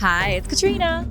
Hi, it's Katrina.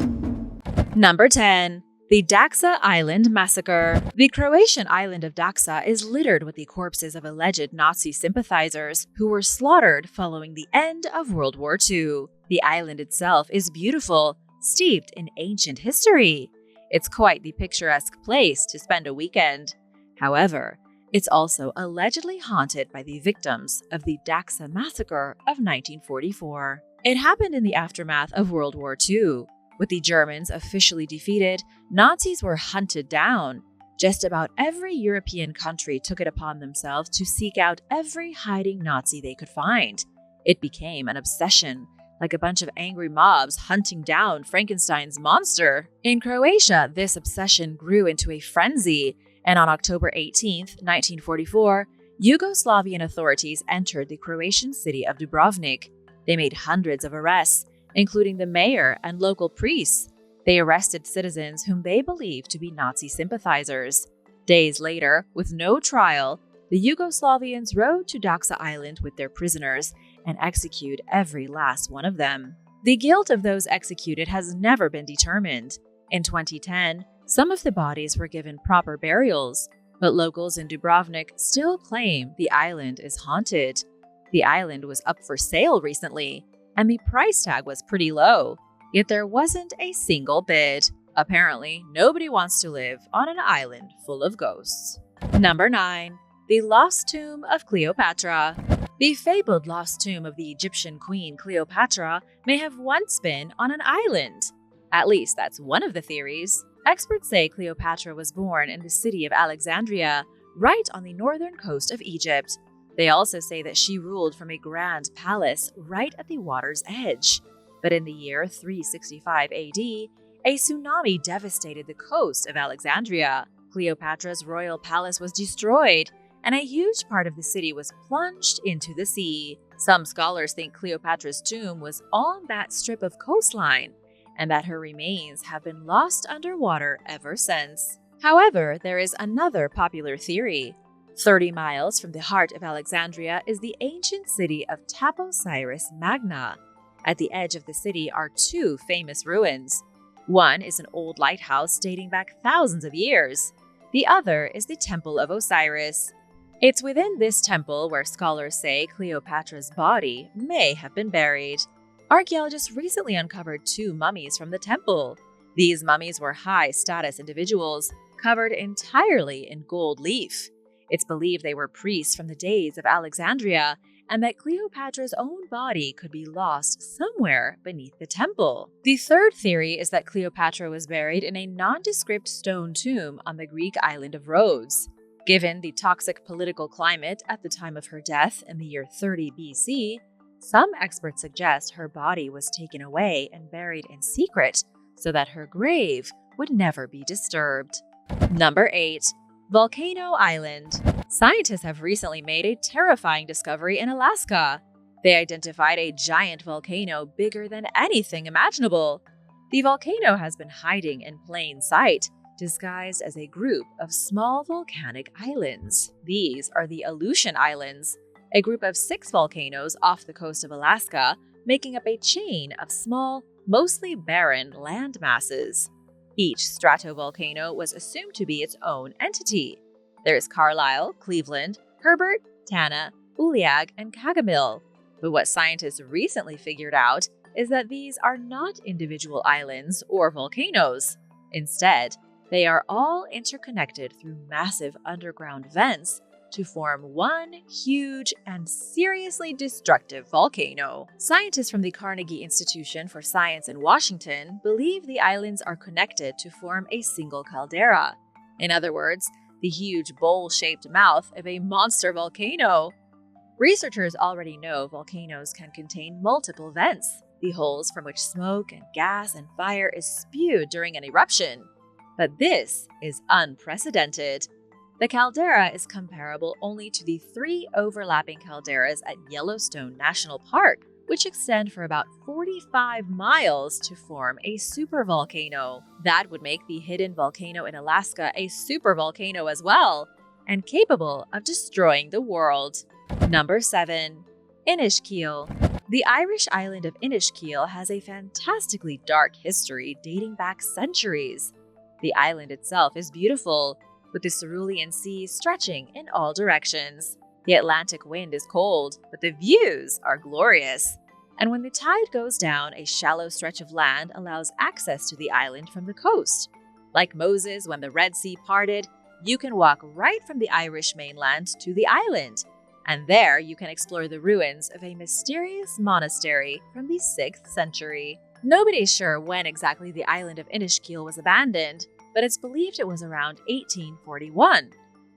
Number 10. The Daxa Island Massacre. The Croatian island of Daxa is littered with the corpses of alleged Nazi sympathizers who were slaughtered following the end of World War II. The island itself is beautiful, steeped in ancient history. It's quite the picturesque place to spend a weekend. However, it's also allegedly haunted by the victims of the Daxa Massacre of 1944. It happened in the aftermath of World War II. With the Germans officially defeated, Nazis were hunted down. Just about every European country took it upon themselves to seek out every hiding Nazi they could find. It became an obsession, like a bunch of angry mobs hunting down Frankenstein's monster. In Croatia, this obsession grew into a frenzy, and on October 18, 1944, Yugoslavian authorities entered the Croatian city of Dubrovnik. They made hundreds of arrests, including the mayor and local priests. They arrested citizens whom they believed to be Nazi sympathizers. Days later, with no trial, the Yugoslavians rode to Daxa Island with their prisoners and executed every last one of them. The guilt of those executed has never been determined. In 2010, some of the bodies were given proper burials, but locals in Dubrovnik still claim the island is haunted. The island was up for sale recently, and the price tag was pretty low, yet there wasn't a single bid. Apparently, nobody wants to live on an island full of ghosts. Number 9. The Lost Tomb of Cleopatra. The fabled lost tomb of the Egyptian queen Cleopatra may have once been on an island. At least that's one of the theories. Experts say Cleopatra was born in the city of Alexandria, right on the northern coast of Egypt. They also say that she ruled from a grand palace right at the water's edge. But in the year 365 AD, a tsunami devastated the coast of Alexandria. Cleopatra's royal palace was destroyed, and a huge part of the city was plunged into the sea. Some scholars think Cleopatra's tomb was on that strip of coastline, and that her remains have been lost underwater ever since. However, there is another popular theory. 30 miles from the heart of Alexandria is the ancient city of Taposiris Magna. At the edge of the city are two famous ruins. One is an old lighthouse dating back thousands of years. The other is the Temple of Osiris. It's within this temple where scholars say Cleopatra's body may have been buried. Archaeologists recently uncovered two mummies from the temple. These mummies were high-status individuals, covered entirely in gold leaf. It's believed they were priests from the days of Alexandria, and that Cleopatra's own body could be lost somewhere beneath the temple. The third theory is that Cleopatra was buried in a nondescript stone tomb on the Greek island of Rhodes. Given the toxic political climate at the time of her death in the year 30 BC, some experts suggest her body was taken away and buried in secret so that her grave would never be disturbed. Number 8. Volcano Island. Scientists have recently made a terrifying discovery in Alaska. They identified a giant volcano bigger than anything imaginable. The volcano has been hiding in plain sight, disguised as a group of small volcanic islands. These are the Aleutian Islands, a group of 6 volcanoes off the coast of Alaska, making up a chain of small, mostly barren land masses. Each stratovolcano was assumed to be its own entity. There's Carlisle, Cleveland, Herbert, Tana, Uliag, and Kagamil. But what scientists recently figured out is that these are not individual islands or volcanoes. Instead, they are all interconnected through massive underground vents to form one huge and seriously destructive volcano. Scientists from the Carnegie Institution for Science in Washington believe the islands are connected to form a single caldera. In other words, the huge bowl-shaped mouth of a monster volcano. Researchers already know volcanoes can contain multiple vents, the holes from which smoke and gas and fire is spewed during an eruption. But this is unprecedented. The caldera is comparable only to the 3 overlapping calderas at Yellowstone National Park, which extend for about 45 miles to form a supervolcano. That would make the hidden volcano in Alaska a supervolcano as well, and capable of destroying the world. Number 7. Inishkil. The Irish island of Inishkeel has a fantastically dark history dating back centuries. The island itself is beautiful, with the Cerulean Sea stretching in all directions. The Atlantic wind is cold, but the views are glorious. And when the tide goes down, a shallow stretch of land allows access to the island from the coast. Like Moses when the Red Sea parted, you can walk right from the Irish mainland to the island. And there you can explore the ruins of a mysterious monastery from the 6th century. Nobody's sure when exactly the island of Inishkeel was abandoned, but it's believed it was around 1841.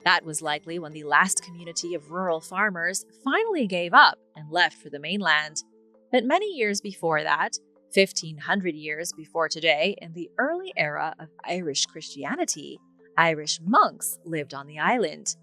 That was likely when the last community of rural farmers finally gave up and left for the mainland. But many years before that, 1500 years before today, in the early era of Irish Christianity, Irish monks lived on the island.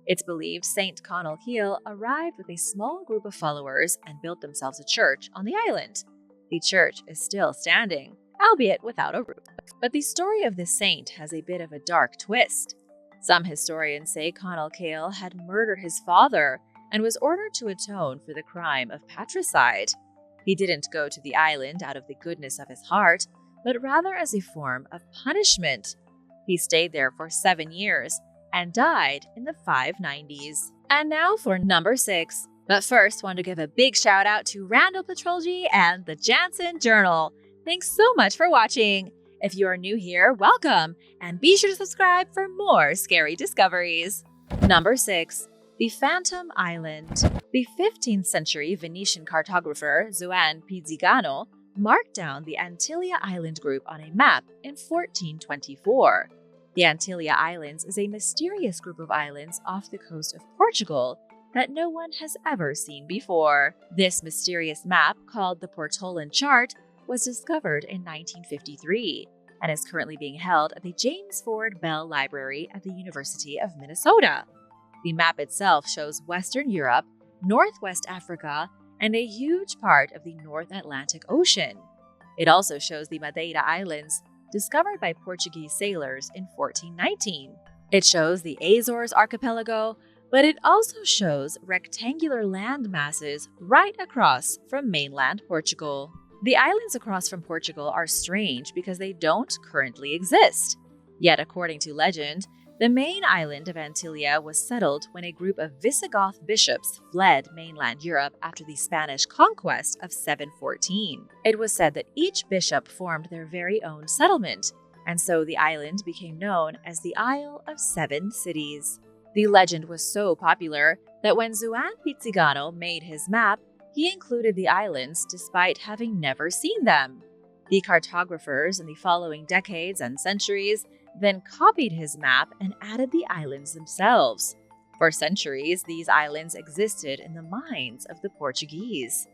It's believed St. Conall Keil arrived with a small group of followers and built themselves a church on the island. The church is still standing, albeit without a roof. But the story of this saint has a bit of a dark twist. Some historians say Conall Keil had murdered his father and was ordered to atone for the crime of patricide. He didn't go to the island out of the goodness of his heart, but rather as a form of punishment. He stayed there for 7 years and died in the 590s. And now for number 6. But first, want to give a big shout out to Randall Petrolgi and the Jansen Journal. Thanks so much for watching. If you are new here, welcome, and be sure to subscribe for more scary discoveries. Number 6. The Phantom Island. The 15th century Venetian cartographer Juan Pizzigano marked down the Antillia Island group on a map in 1424. The Antillia Islands is a mysterious group of islands off the coast of Portugal that no one has ever seen before. This mysterious map, called the Portolan Chart, was discovered in 1953 and is currently being held at the James Ford Bell Library at the University of Minnesota. The map itself shows Western Europe, Northwest Africa, and a huge part of the North Atlantic Ocean. It also shows the Madeira Islands, discovered by Portuguese sailors in 1419. It shows the Azores archipelago, but it also shows rectangular land masses right across from mainland Portugal. The islands across from Portugal are strange because they don't currently exist. Yet, according to legend, the main island of Antillia was settled when a group of Visigoth bishops fled mainland Europe after the Spanish conquest of 714. It was said that each bishop formed their very own settlement, and so the island became known as the Isle of Seven Cities. The legend was so popular that when Juan Pizzigano made his map, he included the islands despite having never seen them. The cartographers in the following decades and centuries then copied his map and added the islands themselves. For centuries, these islands existed in the minds of the Portuguese.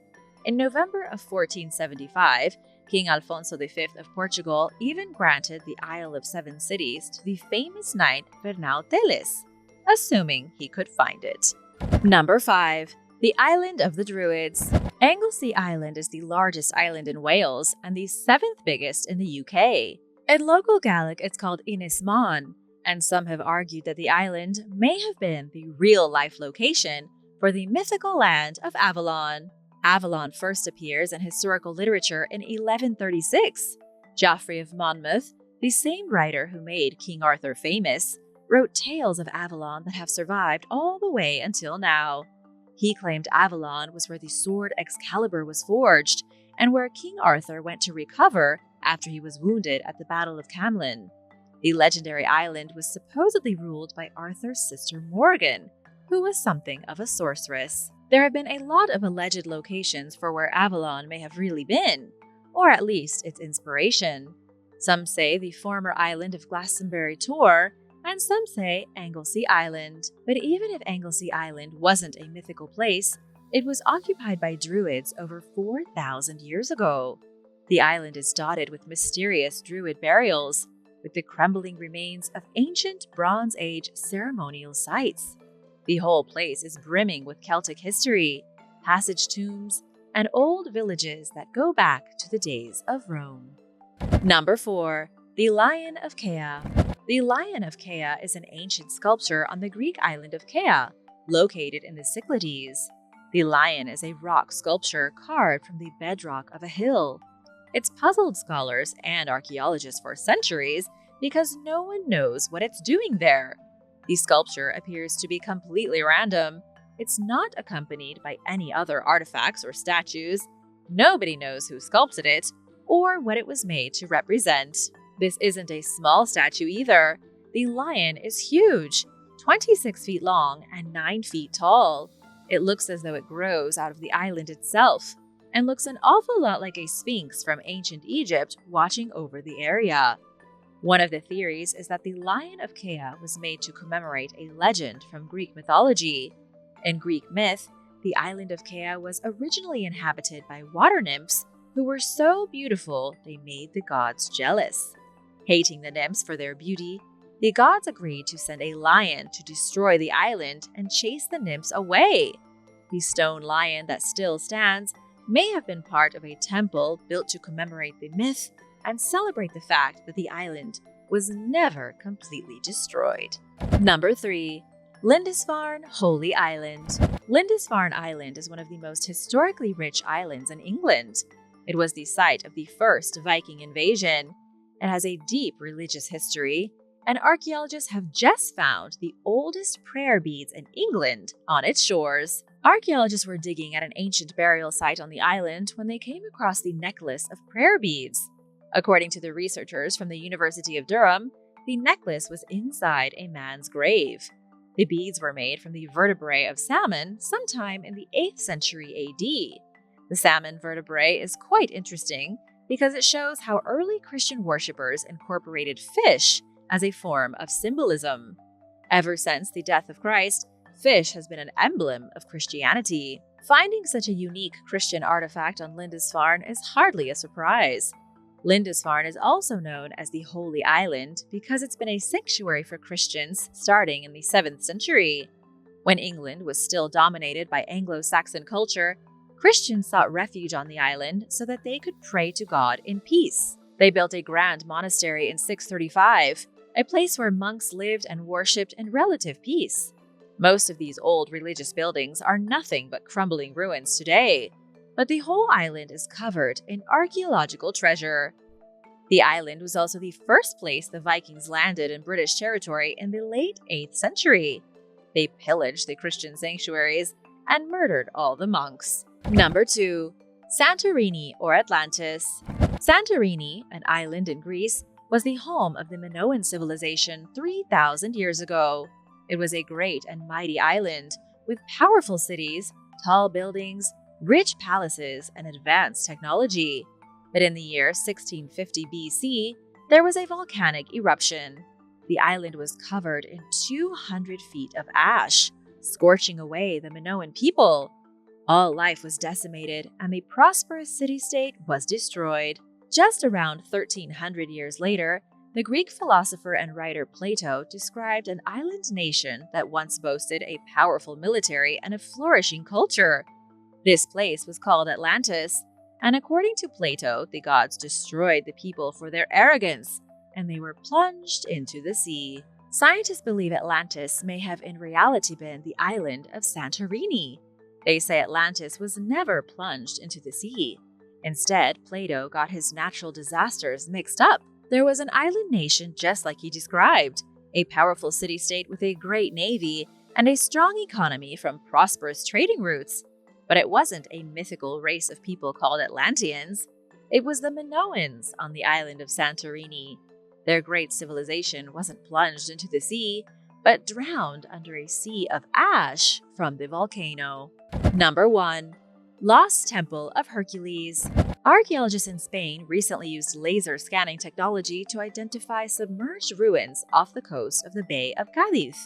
In November of 1475, King Alfonso V of Portugal even granted the Isle of Seven Cities to the famous knight Bernal Teles, assuming he could find it. Number 5. The Island of the Druids. Anglesey Island is the largest island in Wales and the 7th biggest in the UK. In local Gaelic, it's called Ynys Môn, and some have argued that the island may have been the real-life location for the mythical land of Avalon. Avalon first appears in historical literature in 1136. Geoffrey of Monmouth, the same writer who made King Arthur famous, wrote tales of Avalon that have survived all the way until now. He claimed Avalon was where the sword Excalibur was forged, and where King Arthur went to recover after he was wounded at the Battle of Camlan. The legendary island was supposedly ruled by Arthur's sister Morgan, who was something of a sorceress. There have been a lot of alleged locations for where Avalon may have really been, or at least its inspiration. Some say the former island of Glastonbury Tor, and some say Anglesey Island. But even if Anglesey Island wasn't a mythical place, it was occupied by Druids over 4,000 years ago. The island is dotted with mysterious Druid burials, with the crumbling remains of ancient Bronze Age ceremonial sites. The whole place is brimming with Celtic history, passage tombs, and old villages that go back to the days of Rome. Number 4. The Lion of Kea. The Lion of Kea is an ancient sculpture on the Greek island of Kea, located in the Cyclades. The lion is a rock sculpture carved from the bedrock of a hill. It's puzzled scholars and archaeologists for centuries because no one knows what it's doing there. The sculpture appears to be completely random. It's not accompanied by any other artifacts or statues. Nobody knows who sculpted it or what it was made to represent. This isn't a small statue either. The lion is huge, 26 feet long and 9 feet tall. It looks as though it grows out of the island itself and looks an awful lot like a sphinx from ancient Egypt watching over the area. One of the theories is that the Lion of Kea was made to commemorate a legend from Greek mythology. In Greek myth, the island of Kea was originally inhabited by water nymphs who were so beautiful they made the gods jealous. Hating the nymphs for their beauty, the gods agreed to send a lion to destroy the island and chase the nymphs away. The stone lion that still stands may have been part of a temple built to commemorate the myth and celebrate the fact that the island was never completely destroyed. Number 3. Lindisfarne Holy Island. Lindisfarne Island is one of the most historically rich islands in England. It was the site of the first Viking invasion. It has a deep religious history, and archaeologists have just found the oldest prayer beads in England on its shores. Archaeologists were digging at an ancient burial site on the island when they came across the necklace of prayer beads. According to the researchers from the University of Durham, the necklace was inside a man's grave. The beads were made from the vertebrae of salmon sometime in the 8th century AD. The salmon vertebrae is quite interesting because it shows how early Christian worshippers incorporated fish as a form of symbolism. Ever since the death of Christ, fish has been an emblem of Christianity. Finding such a unique Christian artifact on Lindisfarne is hardly a surprise. Lindisfarne is also known as the Holy Island because it's been a sanctuary for Christians starting in the 7th century. When England was still dominated by Anglo-Saxon culture, Christians sought refuge on the island so that they could pray to God in peace. They built a grand monastery in 635, a place where monks lived and worshipped in relative peace. Most of these old religious buildings are nothing but crumbling ruins today, but the whole island is covered in archaeological treasure. The island was also the first place the Vikings landed in British territory in the late 8th century. They pillaged the Christian sanctuaries and murdered all the monks. Number 2. Santorini or Atlantis. Santorini, an island in Greece, was the home of the Minoan civilization 3,000 years ago. It was a great and mighty island with powerful cities, tall buildings, rich palaces, and advanced technology. But in the year 1650 BC, there was a volcanic eruption. The island was covered in 200 feet of ash, scorching away the Minoan people. All life was decimated, and the prosperous city-state was destroyed. Just around 1300 years later, the Greek philosopher and writer Plato described an island nation that once boasted a powerful military and a flourishing culture. This place was called Atlantis, and according to Plato, the gods destroyed the people for their arrogance, and they were plunged into the sea. Scientists believe Atlantis may have in reality been the island of Santorini. They say Atlantis was never plunged into the sea. Instead, Plato got his natural disasters mixed up. There was an island nation just like he described, a powerful city-state with a great navy and a strong economy from prosperous trading routes. But it wasn't a mythical race of people called Atlanteans. It was the Minoans on the island of Santorini. Their great civilization wasn't plunged into the sea, but drowned under a sea of ash from the volcano. Number 1. Lost Temple of Hercules. Archaeologists in Spain recently used laser scanning technology to identify submerged ruins off the coast of the Bay of Cádiz.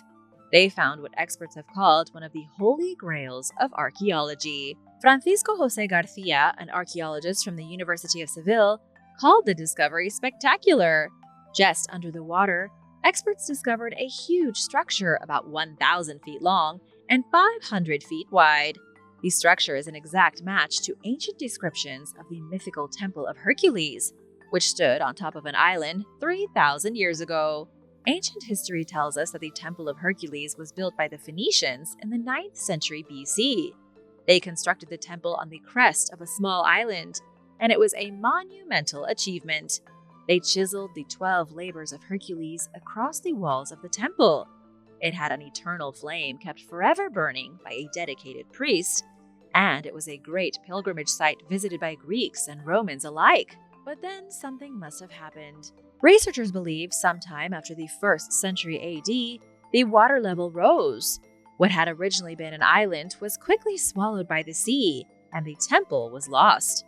They found what experts have called one of the holy grails of archaeology. Francisco José García, an archaeologist from the University of Seville, called the discovery spectacular. Just under the water, experts discovered a huge structure about 1,000 feet long and 500 feet wide. The structure is an exact match to ancient descriptions of the mythical Temple of Hercules, which stood on top of an island 3,000 years ago. Ancient history tells us that the Temple of Hercules was built by the Phoenicians in the 9th century BC. They constructed the temple on the crest of a small island, and it was a monumental achievement. They chiseled the 12 labors of Hercules across the walls of the temple. It had an eternal flame kept forever burning by a dedicated priest, and it was a great pilgrimage site visited by Greeks and Romans alike. But then something must have happened. Researchers believe sometime after the 1st century AD, the water level rose. What had originally been an island was quickly swallowed by the sea, and the temple was lost.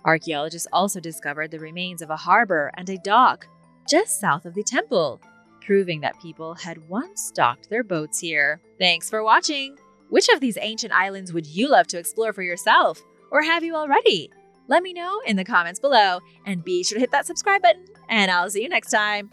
Archaeologists also discovered the remains of a harbor and a dock just south of the temple, proving that people had once docked their boats here. Thanks for watching! Which of these ancient islands would you love to explore for yourself? Or have you already? Let me know in the comments below, and be sure to hit that subscribe button, and I'll see you next time.